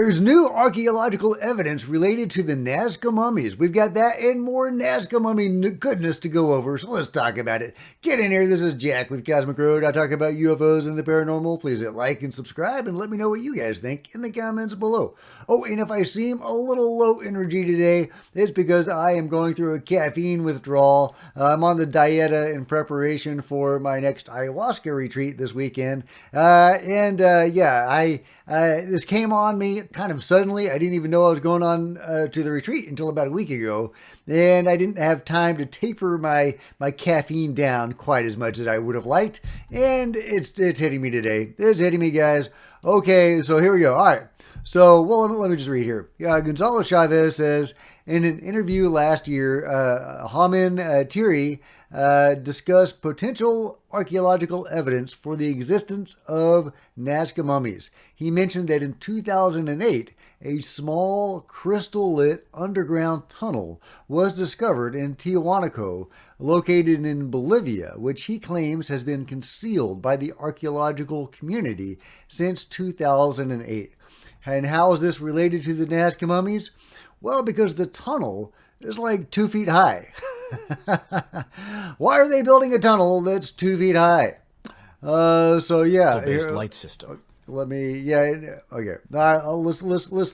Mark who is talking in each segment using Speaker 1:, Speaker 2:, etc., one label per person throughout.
Speaker 1: There's new archaeological evidence related to the Nazca mummies. We've got that and more Nazca mummy goodness to go over, so let's talk about it. Get in here, this is Jack with Cosmic Road. I talk about UFOs and the paranormal. Please hit like and subscribe and let me know what you guys think in the comments below. Oh, and if I seem a little low energy today, it's because I am going through a caffeine withdrawal. I'm on the dieta in preparation for my next ayahuasca retreat this weekend. This came on me kind of suddenly. I didn't even know I was going on to the retreat until about a week ago. And I didn't have time to taper my caffeine down quite as much as I would have liked. And it's hitting me today. It's hitting me, guys. Okay, so here we go. All right. So, well, let me just read here. Gonzalo Chavez says, in an interview last year, Hamin Thierry discussed potential archaeological evidence for the existence of Nazca mummies. He mentioned that in 2008, a small crystal-lit underground tunnel was discovered in Tiahuanaco, located in Bolivia, which he claims has been concealed by the archaeological community since 2008. And how is this related to the Nazca mummies? Well, because the tunnel is like 2 feet high. Why are they building a tunnel that's 2 feet high?
Speaker 2: Crystal-based light system.
Speaker 1: Okay. Let's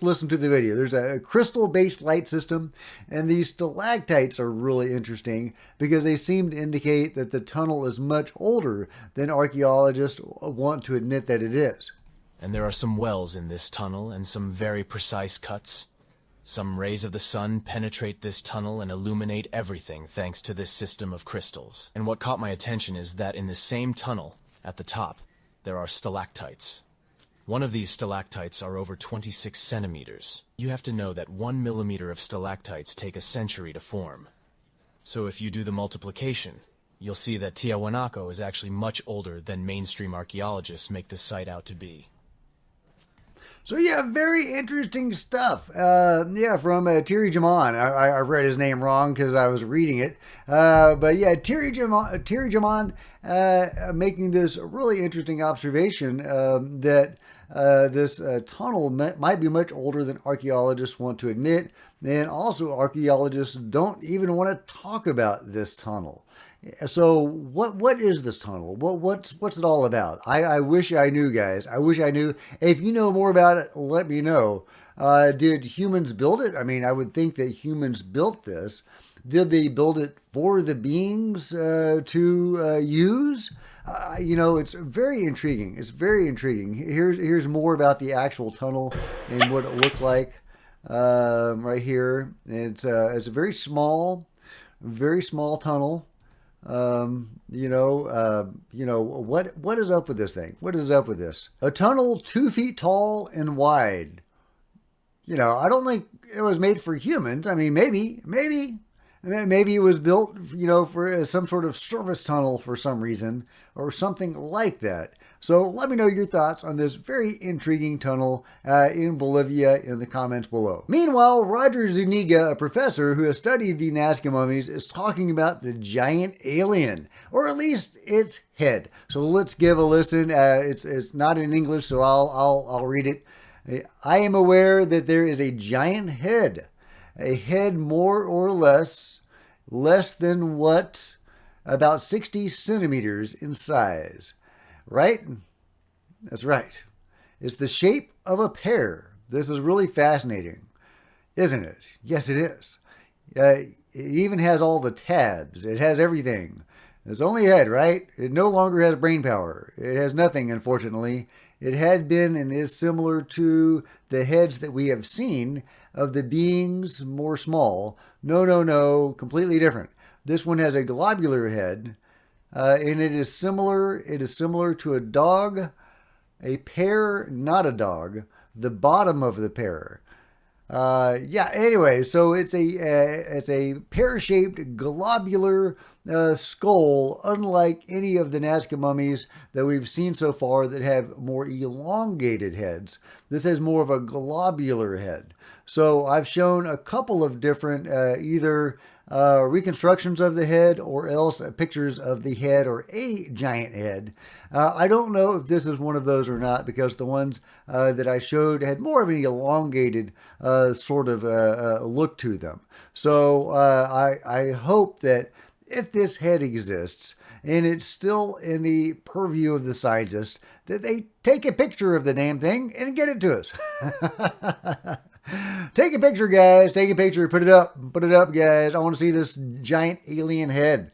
Speaker 1: listen to the video. There's a crystal-based light system, and these stalactites are really interesting because they seem to indicate that the tunnel is much older than archaeologists want to admit that it is.
Speaker 2: And there are some wells in this tunnel and some very precise cuts. Some rays of the sun penetrate this tunnel and illuminate everything thanks to this system of crystals. And what caught my attention is that in the same tunnel, at the top, there are stalactites. One of these stalactites are over 26 centimeters. You have to know that 1 millimeter of stalactites take a century to form. So if you do the multiplication, you'll see that Tiahuanaco is actually much older than mainstream archaeologists make the site out to be.
Speaker 1: So yeah, very interesting stuff. From Thierry Jaman. I read his name wrong because I was reading it. Thierry Jaman making this really interesting observation that this tunnel might be much older than archaeologists want to admit. And also archaeologists don't even want to talk about this tunnel. So what is this tunnel? What's it all about? I wish I knew, guys. I wish I knew. If you know more about it, let me know. Did humans build it? I mean, I would think that humans built this. Did they build it for the beings to use? It's very intriguing. It's very intriguing. Here's more about the actual tunnel and what it looked like right here. It's a very small tunnel. What is up with this thing? What is up with this? A tunnel 2 feet tall and wide. I don't think it was made for humans. I mean, maybe it was built, for some sort of service tunnel for some reason or something like that. So let me know your thoughts on this very intriguing tunnel in Bolivia in the comments below. Meanwhile, Roger Zuniga, a professor who has studied the Nazca mummies, is talking about the giant alien, or at least its head. So let's give a listen. It's not in English, so I'll read it. I am aware that there is a giant head, a head more or less than what? About 60 centimeters in size. Right? That's right. It's the shape of a pear. This is really fascinating, isn't it? Yes, it is. It even has all the tabs. It has everything. It's only a head, right? It no longer has brain power. It has nothing, unfortunately. It had been and is similar to the heads that we have seen of the beings more small. No, completely different. This one has a globular head. And it is similar to a dog, a pear, not a dog, the bottom of the pear. Anyway, so it's a pear-shaped globular skull, unlike any of the Nazca mummies that we've seen so far that have more elongated heads. This has more of a globular head. So I've shown a couple of different either reconstructions of the head or else pictures of the head or a giant head. I don't know if this is one of those or not because the ones that I showed had more of an elongated sort of look to them. So I hope that if this head exists and it's still in the purview of the scientists, that they take a picture of the damn thing and get it to us. Take a picture, guys. Take a picture. Put it up. Put it up, guys. I want to see this giant alien head.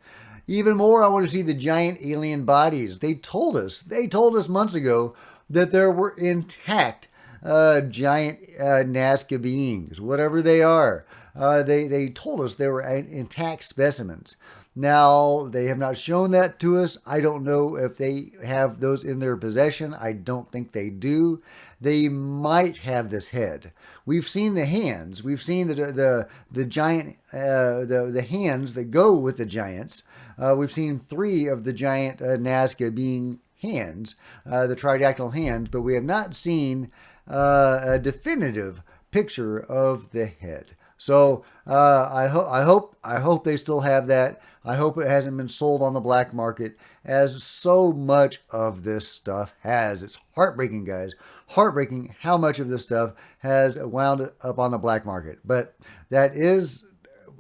Speaker 1: Even more, I want to see the giant alien bodies. They told us months ago that there were intact giant Nazca beings, whatever they are. They told us they were intact specimens. Now, they have not shown that to us. I don't know if they have those in their possession. I don't think they do. They might have this head. We've seen the hands. We've seen the giant the hands that go with the giants. We've seen 3 of the giant Nazca being hands, the tridactyl hands, but we have not seen a definitive picture of the head. So I hope they still have that. I hope it hasn't been sold on the black market, as so much of this stuff has. It's heartbreaking, guys. Heartbreaking how much of this stuff has wound up on the black market. But that is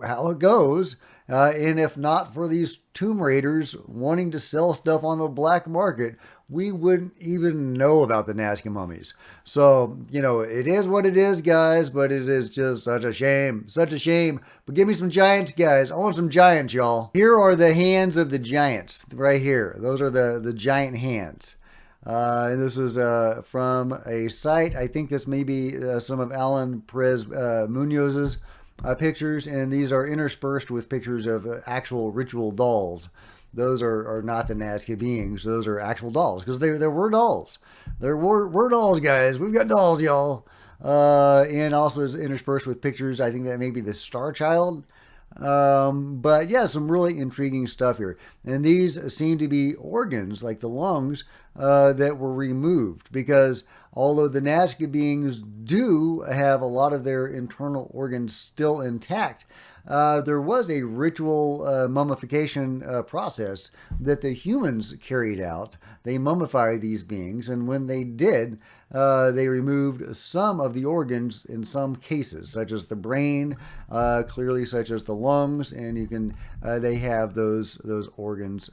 Speaker 1: how it goes. And if not for these tomb raiders wanting to sell stuff on the black market, we wouldn't even know about the Nazca mummies. So, it is what it is, guys, but it is just such a shame. Such a shame. But give me some giants, guys. I want some giants, y'all. Here are the hands of the giants, right here. Those are the giant hands. And this is from a site. I think this may be some of Alan Perez Munoz's pictures, and these are interspersed with pictures of actual ritual dolls. Those are not the Nazca beings. Those are actual dolls, because there were dolls. There were dolls, guys. We've got dolls, y'all. And also is interspersed with pictures. I think that may be the Star Child. But yeah, some really intriguing stuff here. And these seem to be organs, like the lungs, that were removed, because although the Nazca beings do have a lot of their internal organs still intact, there was a ritual mummification process that the humans carried out. They mummified these beings, and when they did, they removed some of the organs in some cases, such as the brain, clearly such as the lungs, and they have those organs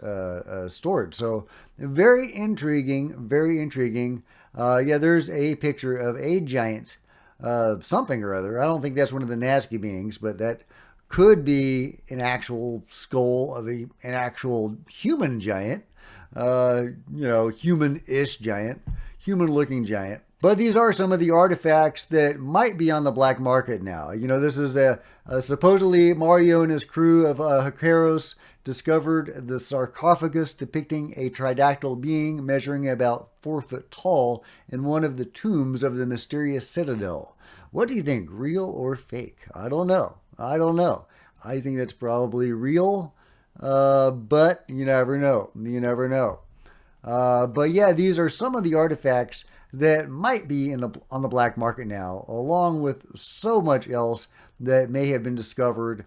Speaker 1: stored. So very intriguing, very intriguing. Yeah, there's a picture of a giant something or other. I don't think that's one of the Nazca beings, but that could be an actual skull of an actual human giant, human-ish giant, human-looking giant. But these are some of the artifacts that might be on the black market now. This is supposedly Mario and his crew of Hakaros discovered the sarcophagus depicting a tridactyl being measuring about 4 foot tall in one of the tombs of the mysterious citadel. What do you think, real or fake? I don't know. I think that's probably real, but you never know. But yeah, these are some of the artifacts that might be on the black market now, along with so much else that may have been discovered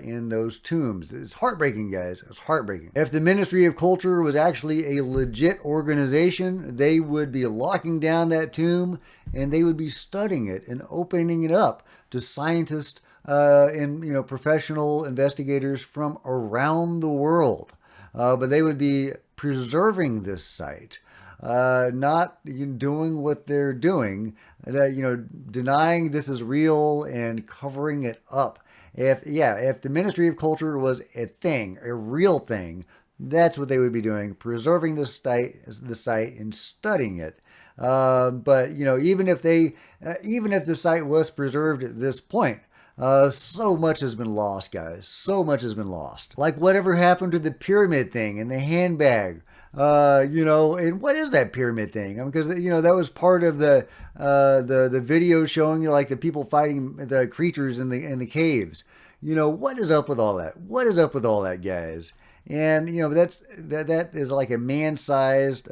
Speaker 1: in those tombs. It's heartbreaking, guys. It's heartbreaking. If the Ministry of Culture was actually a legit organization, they would be locking down that tomb and they would be studying it and opening it up to scientists and professional investigators from around the world. But they would be preserving this site. Not doing what they're doing, denying this is real and covering it up. If the Ministry of Culture was a thing, a real thing, that's what they would be doing, preserving the site and studying it. But even if the site was preserved at this point, so much has been lost, guys. So much has been lost. Like whatever happened to the pyramid thing and the handbag. And what is that pyramid thing? Because that was part of the video showing like the people fighting the creatures in the caves. What is up with all that? What is up with all that, guys? And that is like a man-sized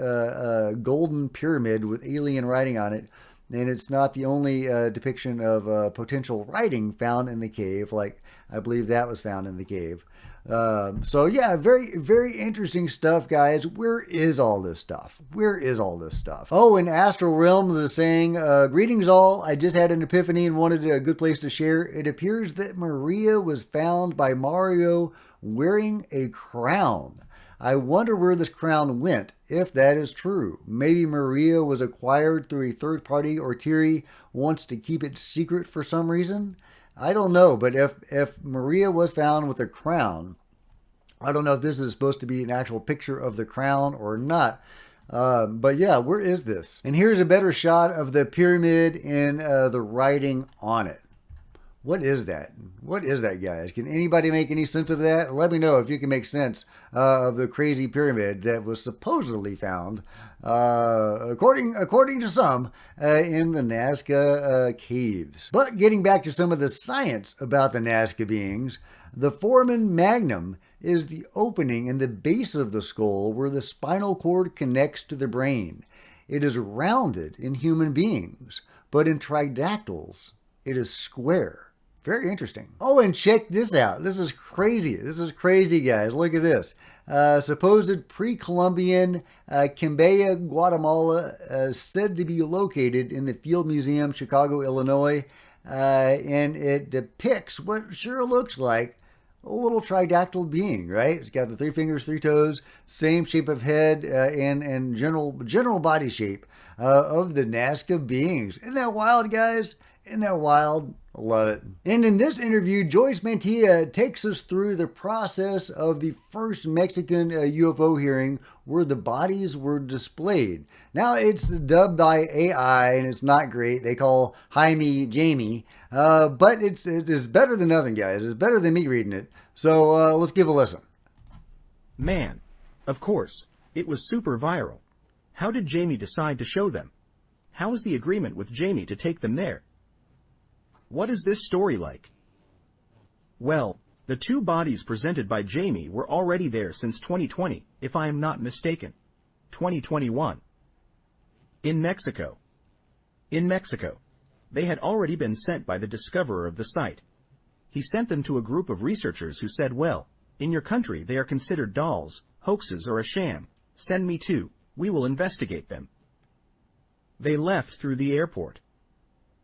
Speaker 1: golden pyramid with alien writing on it And it's not the only depiction of potential writing found in the cave, like I believe that was found in the cave. So yeah, very, very interesting stuff, guys. Where is all this stuff? Where is all this stuff? Oh, and Astral Realms is saying, greetings all. I just had an epiphany and wanted a good place to share. It appears that Maria was found by Mario wearing a crown. I wonder where this crown went, if that is true. Maybe Maria was acquired through a third party or Thierry wants to keep it secret for some reason. I don't know, but if Maria was found with a crown, I don't know if this is supposed to be an actual picture of the crown or not. But yeah, where is this? And here's a better shot of the pyramid and the writing on it. What is that? What is that, guys? Can anybody make any sense of that? Let me know if you can make sense of the crazy pyramid that was supposedly found, according to some, in the Nazca caves. But getting back to some of the science about the Nazca beings, the foramen magnum is the opening in the base of the skull where the spinal cord connects to the brain. It is rounded in human beings, but in tridactyls, it is square. Very interesting. Oh, and check this out. This is crazy. This is crazy, guys. Look at this. Supposed pre-Columbian Quimbaya, Guatemala, said to be located in the Field Museum, Chicago, Illinois. And it depicts what sure looks like a little tridactyl being, right? It's got the 3 fingers, 3 toes, same shape of head and general body shape of the Nazca beings. Isn't that wild, guys? Isn't that wild? I love it. And in this interview, Joyce Mantilla takes us through the process of the first Mexican UFO hearing where the bodies were displayed. Now, it's dubbed by AI, and it's not great. They call Jaime Jamie. But it is better than nothing, guys. It's better than me reading it. So let's give a listen.
Speaker 3: Man, of course, it was super viral. How did Jamie decide to show them? How was the agreement with Jamie to take them there? What is this story like? Well, the 2 bodies presented by Jamie were already there since 2020, if I am not mistaken. 2021. In Mexico. They had already been sent by the discoverer of the site. He sent them to a group of researchers who said, well, in your country they are considered dolls, hoaxes, or a sham. Send me 2. We will investigate them. They left through the airport.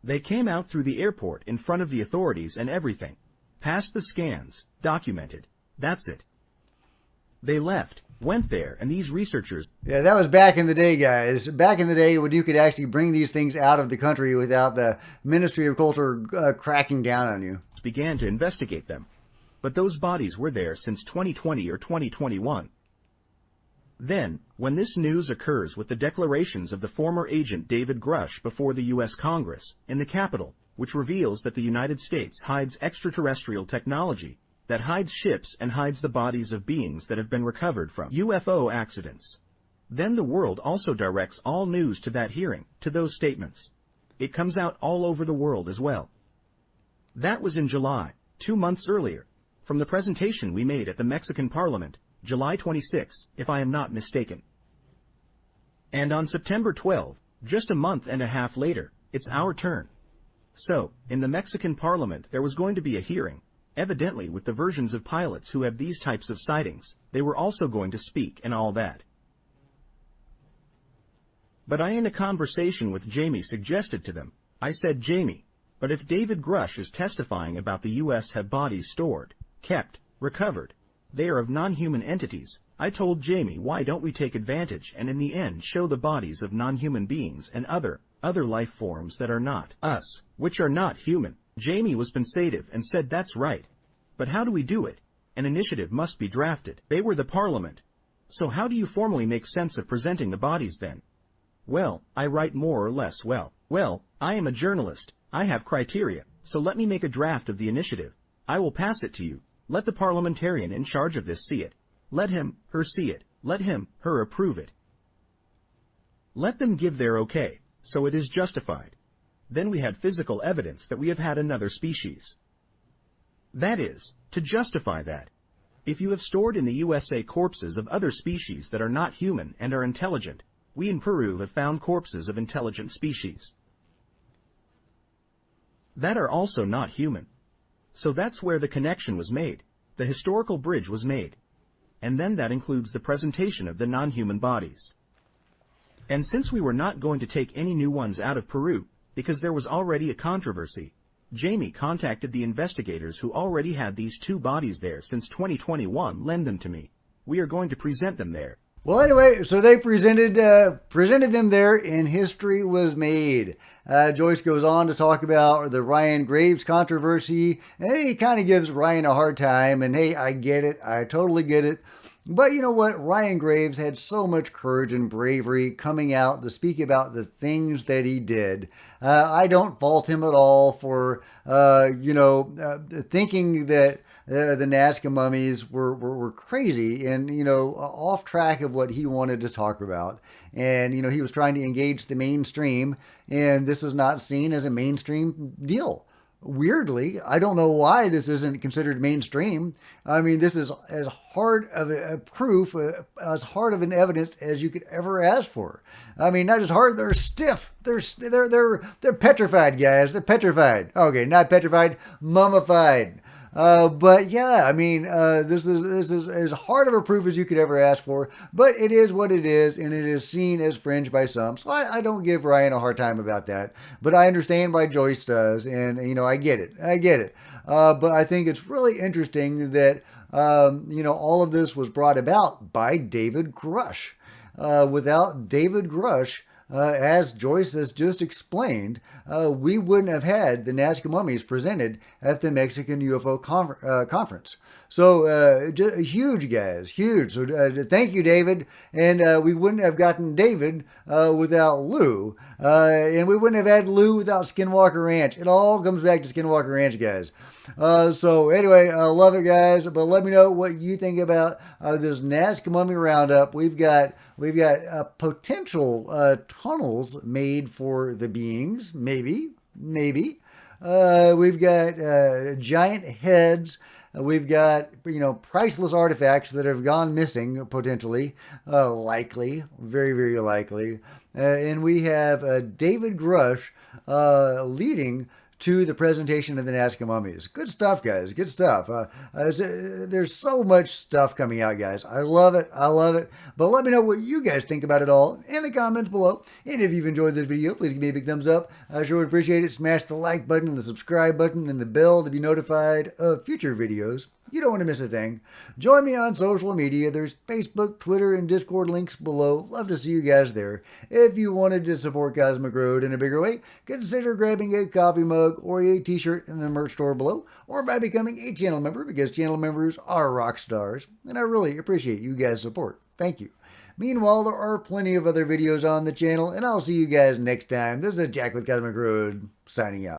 Speaker 3: They came out through the airport in front of the authorities and everything. Passed the scans, documented. That's it. They left, went there, and these researchers...
Speaker 1: Yeah, that was back in the day, guys. Back in the day when you could actually bring these things out of the country without the Ministry of Culture cracking down on you.
Speaker 3: ...began to investigate them. But those bodies were there since 2020 or 2021. Then, when this news occurs with the declarations of the former agent David Grusch before the U.S. Congress, in the Capitol, which reveals that the United States hides extraterrestrial technology, that hides ships and hides the bodies of beings that have been recovered from U.F.O. accidents. Then the world also directs all news to that hearing, to those statements. It comes out all over the world as well. That was in July, 2 months earlier, from the presentation we made at the Mexican Parliament, July 26, if I am not mistaken. And on September 12, just a month and a half later, it's our turn. So, in the Mexican Parliament there was going to be a hearing, evidently with the versions of pilots who have these types of sightings. They were also going to speak and all that. But I, in a conversation with Jamie, suggested to them, I said, Jamie, but if David Grusch is testifying about the U.S. have bodies stored, kept, recovered, they are of non-human entities. I told Jamie, why don't we take advantage and in the end show the bodies of non-human beings and other life forms that are not us, which are not human. Jamie was pensative and said that's right. But how do we do it? An initiative must be drafted. They were the parliament. So how do you formally make sense of presenting the bodies then? Well, I write more or less well. Well, I am a journalist. I have criteria. So let me make a draft of the initiative. I will pass it to you. Let the parliamentarian in charge of this see it. Let him, her see it. Let him, her approve it. Let them give their okay, so it is justified. Then we had physical evidence that we have had another species. That is, to justify that. If you have stored in the USA corpses of other species that are not human and are intelligent, we in Peru have found corpses of intelligent species. that are also not human. So that's where the connection was made. The historical bridge was made. And then that includes the presentation of the non-human bodies. And since we were not going to take any new ones out of Peru, because there was already a controversy, Jamie contacted the investigators who already had these 2 bodies there since 2021. Lend them to me. We are going to present them there.
Speaker 1: Well, anyway, so they presented them there, and history was made. Joyce goes on to talk about the Ryan Graves controversy, and he kind of gives Ryan a hard time, and hey, I get it. I totally get it. But you know what? Ryan Graves had so much courage and bravery coming out to speak about the things that he did. I don't fault him at all for, thinking that the Nazca mummies were crazy and, off track of what he wanted to talk about. And, he was trying to engage the mainstream, and this is not seen as a mainstream deal. Weirdly, I don't know why this isn't considered mainstream. I mean, this is as hard of a proof, as hard of an evidence as you could ever ask for. I mean, not just hard, they're stiff. They're petrified, guys. They're petrified. Okay, not petrified, mummified. But yeah, I mean, this is as hard of a proof as you could ever ask for, but it is what it is, and it is seen as fringe by some. So I don't give Ryan a hard time about that, but I understand why Joyce does, and I get it. But I think it's really interesting that all of this was brought about by David Grusch. Without David Grusch, as Joyce has just explained, we wouldn't have had the Nazca mummies presented at the Mexican UFO conference. So huge, guys, huge. So thank you, David. And we wouldn't have gotten David without Lou. And we wouldn't have had Lou without Skinwalker Ranch. It all comes back to Skinwalker Ranch, guys. So anyway, I love it, guys. But let me know what you think about this Nazca mummy roundup. We've got potential tunnels made for the beings, maybe. We've got giant heads. We've got, priceless artifacts that have gone missing, potentially, likely, very, very likely. And we have David Grusch leading to the presentation of the Nazca mummies. Good stuff, guys. Good stuff. There's so much stuff coming out, guys. I love it. But let me know what you guys think about it all in the comments below. And if you've enjoyed this video, please give me a big thumbs up. I sure would appreciate it. Smash the like button and the subscribe button and the bell to be notified of future videos. You don't want to miss a thing. Join me on social media. There's Facebook, Twitter, and Discord links below. Love to see you guys there. If you wanted to support Cosmic Road in a bigger way, consider grabbing a coffee mug or a t-shirt in the merch store below, or by becoming a channel member, because channel members are rock stars, and I really appreciate you guys' support. Thank you. Meanwhile, there are plenty of other videos on the channel, and I'll see you guys next time. This is Jack with Cosmic Road, signing out.